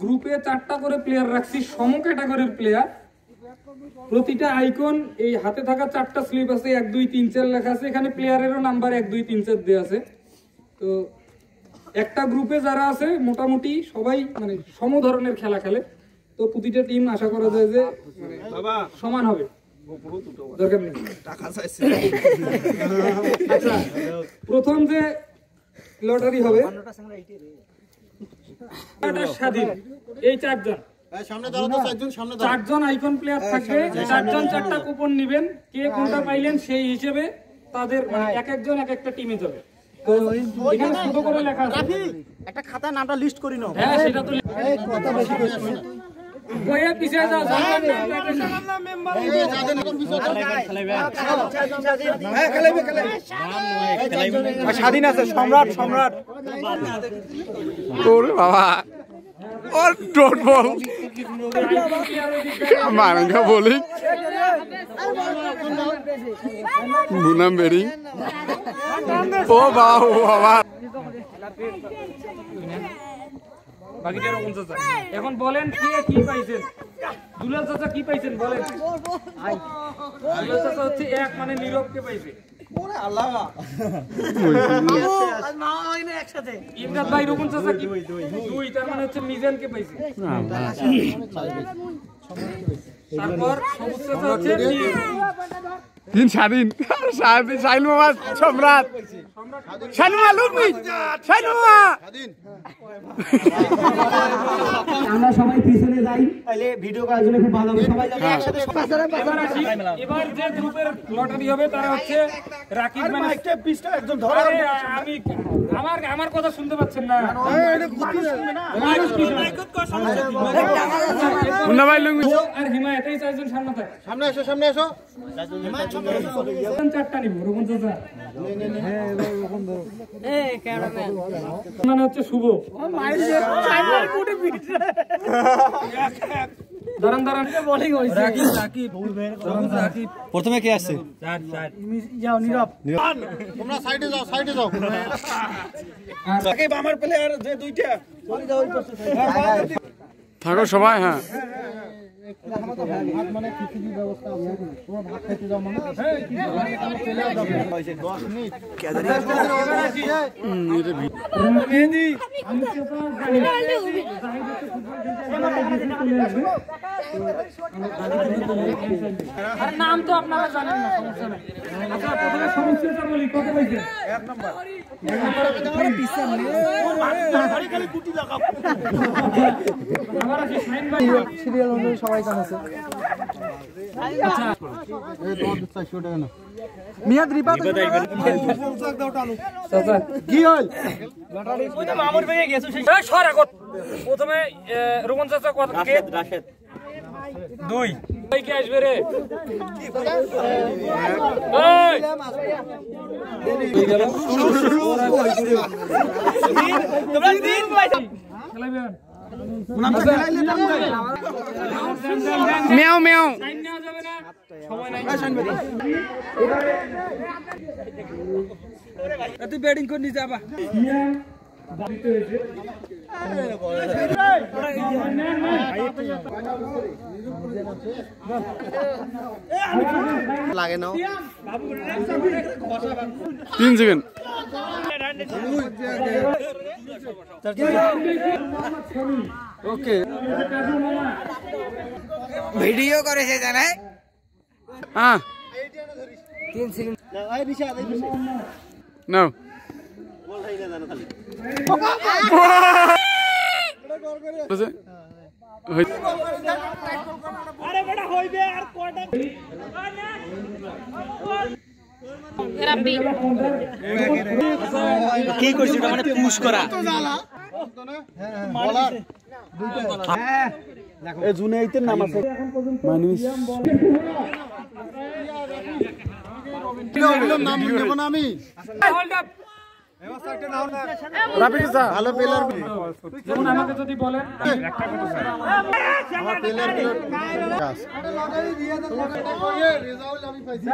গ্রুপে 4টা করে প্লেয়ার রাখছি, সম ক্যাটাগরির প্লেয়ার। প্রতিটা আইকন এই হাতে থাকা 4টা স্লিপ আছে, 1 2 3 4 লেখা আছে। এখানে প্লেয়ারেরও নাম্বার 1 2 3 4 দেওয়া আছে। তো একটা গ্রুপে যারা আছে মোটামুটি সবাই মানে সম ধরনের খেলা খেলে। তো প্রতিটা টিম আশা করা যায় যে সমান হবে, দরকার নেই টাকা চাইছে। আচ্ছা, প্রথম যে লটারি হবে স্বাধীন, এই 4জন আইকন প্লেয়ার থাকবে, 4জন 4টা কুপন নিবেন, কে কোনটা পাইলেন সেই হিসেবে তাদের মানে এক একজন এক একটা টিমে যাবে। তো এখানে ছোট করে লেখা আছে, একটা খাতায় নামটা লিস্ট করি নাও। হ্যাঁ সেটা তো কথা বেশি করছি, বইয়ে পিছিয়ে যাও। স্বাধীন আছে সম্রাট, সম্রাট। ওরে বাবা, और डोंट बॉल मारेंगे बॉलिंग बुनाम बेरिंग ओ बाबा এখন বলেন কে কি পাইছেন? দুলাল চাচা কি পাইছেন বলেন? দুলাল চাচা হচ্ছে 1 মানে নীরবকে পাইছে। ওরে আল্লাহ, মা হইনা একসাথে। ইমরান ভাই রুকুন চাচা কি 2, তার মানে হচ্ছে মিজানকে পাইছে। তারপর সবুজ চাচা হচ্ছে 3 স্বাধীন সাইল মামা সম্রাট শানু লুকবি শানু স্বাধীন। আমরা সবাই পিছনে যাই, তাহলে ভিডিও করার জন্য খুব ভালো হবে। সবাই যাবে একসাথে। এবার যে গ্রুপের লটারি হবে তারা হচ্ছে রাকিব মানে একটা পিসটা একদম ধরে। আমি আমার কথা শুনতে পাচ্ছেন না? মুন্না ভাই লুঙ্গি আর হিমায়ত, এই 4জন সামনে থাকে। সামনে এসো, সামনে এসো। 4টা নিব রোহন চাচা। হ্যাঁ এবার রোহন ধরো। এই ক্যামেরাম্যান মানে হচ্ছে শুভ। দাঁড়ান দাঁড়ান, বোলিং হইছে। রাকিব প্রথমে কে আসছে? যাও নীরব, তোমরা সাইডে যাও, সাইডে যাও। রাকিব আমার প্লেয়ার যে 2টা চলে যাও ওই পাশে। থাকো সবাই। হ্যাঁ মানে খিচুড়ি ব্যবস্থা আছে, তোমরা ভাত খাইতে যাও মানে। চলে যাবে 10 মিনিট। আর নাম তো আপনারা জানেন না, সমস্যা নাই। আচ্ছা প্রথমে সমস্যাটা বলি, কত পাইছে? 1 নাম্বার। খালি গুটি লাগাও। আমার আছে সাইন ভাই, সিরিয়াল অনুযায়ী সবাই জানাছে। আচ্ছা এই 400 টাকা না মিয়াদ রিপা তো চাচা কি হল? লটারি ওই তো মামুর ভেঙে গেছে সেই সর আগত। প্রথমে রোহন চাচা কত কে? রাশেদ 2 ভাই কে আসবে রে? এই গেল তোমরা 3 পাইছো খেলাবেন। মেও মেও সাইন নেওয়া যাবে না, সময় নাই। তুই ব্যাটিং করে নিয়ে যাবা। লাগে না 3 সেকেন্ড। ওকে ভিডিও করেছে জানে। হ্যাঁ 3 সেকেন্ড। এই নিশাদ, এই নিশাদ নাও বল খাই না জানো খালি। আরে বড় হইবে আর কয়টা কি করছিস এটা মানে পুশ করা তো জ্বালা বলার হ্যাঁ দেখো এই জুনাইতের নাম আছে মানুষ নাম নেব না আমি হোল্ড আপ রাফিক স্যার ভালো প্লেয়ার যেমন আমাকে যদি বলেন একটা কথা স্যার আমার প্লেয়ার রিজাল্ট আমি পাইছি